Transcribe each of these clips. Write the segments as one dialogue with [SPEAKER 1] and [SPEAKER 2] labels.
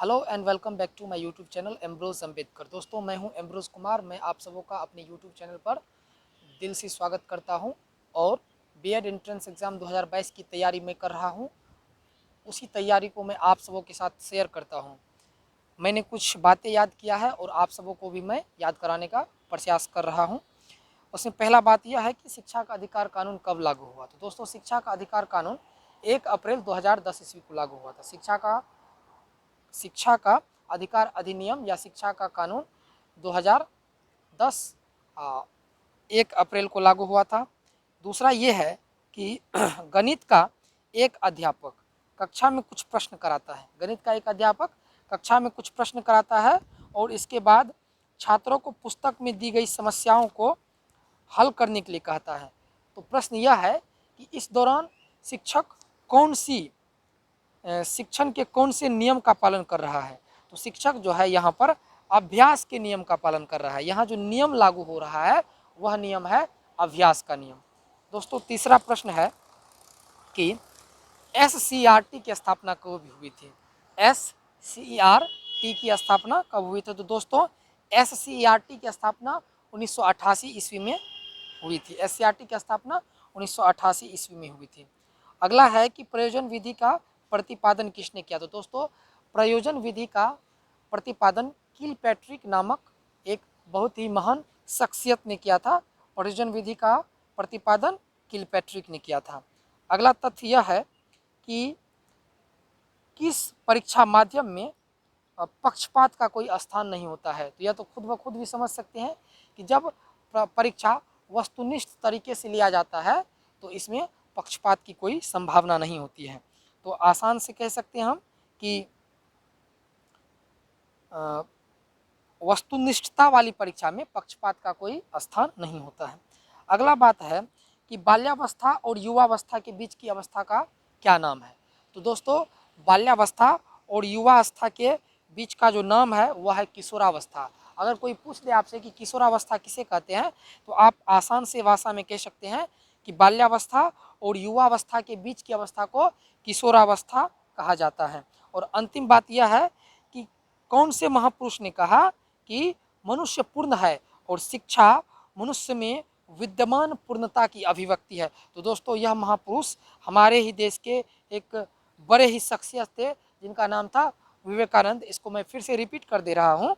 [SPEAKER 1] Hello and welcome back to my YouTube channel Ambrose Ambedkar. दोस्तों, मैं हूं एम्ब्रोज कुमार। मैं आप सबों का अपने यूट्यूब चैनल पर दिल से स्वागत करता हूं और बीएड एंट्रेंस एग्ज़ाम 2022 की तैयारी मैं कर रहा हूं। उसी तैयारी को मैं आप सबों के साथ शेयर करता हूं। मैंने कुछ बातें याद किया है और आप सबों को भी मैं याद कराने का प्रयास कर रहा हूं। उसमें पहला बात यह है कि शिक्षा का अधिकार कानून कब लागू हुआ। तो दोस्तों, शिक्षा का अधिकार कानून 1 अप्रैल 2010 ईस्वी को लागू हुआ था। शिक्षा का अधिकार अधिनियम या शिक्षा का कानून 2010 1 अप्रैल को लागू हुआ था। दूसरा ये है कि गणित का एक अध्यापक कक्षा में कुछ प्रश्न कराता है। गणित का एक अध्यापक कक्षा में कुछ प्रश्न कराता है और इसके बाद छात्रों को पुस्तक में दी गई समस्याओं को हल करने के लिए कहता है। तो प्रश्न यह है कि इस दौरान शिक्षक शिक्षण के कौन से नियम का पालन कर रहा है। तो शिक्षक जो है यहाँ पर अभ्यास के नियम का पालन कर रहा है। यहाँ जो नियम लागू हो रहा है वह नियम है अभ्यास का नियम। दोस्तों, तीसरा प्रश्न है कि SCERT की स्थापना कब हुई थी। SCERT की स्थापना कब हुई थी। तो दोस्तों, SCERT की स्थापना 1988 ईस्वी में हुई थी। SCERT की स्थापना 1988 ईस्वी में हुई थी। अगला है कि प्रयोजन विधि का प्रतिपादन किसने किया। तो दोस्तों, प्रयोजन विधि का प्रतिपादन किलपैट्रिक नामक एक बहुत ही महान शख्सियत ने किया था। प्रयोजन विधि का प्रतिपादन किलपैट्रिक ने किया था। अगला तथ्य यह है कि किस परीक्षा माध्यम में पक्षपात का कोई स्थान नहीं होता है। तो यह तो खुद ब खुद भी समझ सकते हैं कि जब परीक्षा वस्तुनिष्ठ तरीके से लिया जाता है तो इसमें पक्षपात की कोई संभावना नहीं होती है। तो आसान से कह सकते हैं हम कि वस्तुनिष्ठता वाली परीक्षा में पक्षपात का कोई स्थान नहीं होता है। अगला बात है कि बाल्यावस्था और युवावस्था के बीच की अवस्था का क्या नाम है। तो दोस्तों, बाल्यावस्था और युवावस्था के बीच का जो नाम है वह है किशोरावस्था। अगर कोई पूछ दे आपसे कि किशोरावस्था किसे कहते हैं तो आप आसान से भाषा में कह सकते हैं कि बाल्यावस्था और युवावस्था के बीच की अवस्था को किशोरावस्था कहा जाता है। और अंतिम बात यह है कि कौन से महापुरुष ने कहा कि मनुष्य पूर्ण है और शिक्षा मनुष्य में विद्यमान पूर्णता की अभिव्यक्ति है। तो दोस्तों, यह महापुरुष हमारे ही देश के एक बड़े ही शख्सियत थे जिनका नाम था विवेकानंद। इसको मैं फिर से रिपीट कर दे रहा हूँ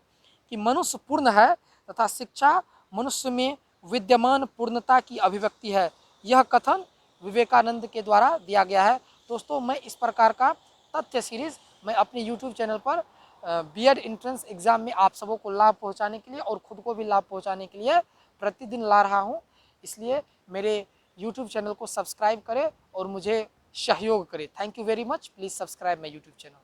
[SPEAKER 1] कि मनुष्य पूर्ण है तथा शिक्षा मनुष्य में विद्यमान पूर्णता की अभिव्यक्ति है। यह कथन विवेकानंद के द्वारा दिया गया है। दोस्तों, मैं इस प्रकार का तथ्य सीरीज मैं अपने यूट्यूब चैनल पर बीएड एंट्रेंस एग्ज़ाम में आप सबों को लाभ पहुंचाने के लिए और ख़ुद को भी लाभ पहुंचाने के लिए प्रतिदिन ला रहा हूं। इसलिए मेरे यूट्यूब चैनल को सब्सक्राइब करें और मुझे सहयोग करें। Thank you very much. Please subscribe my YouTube channel.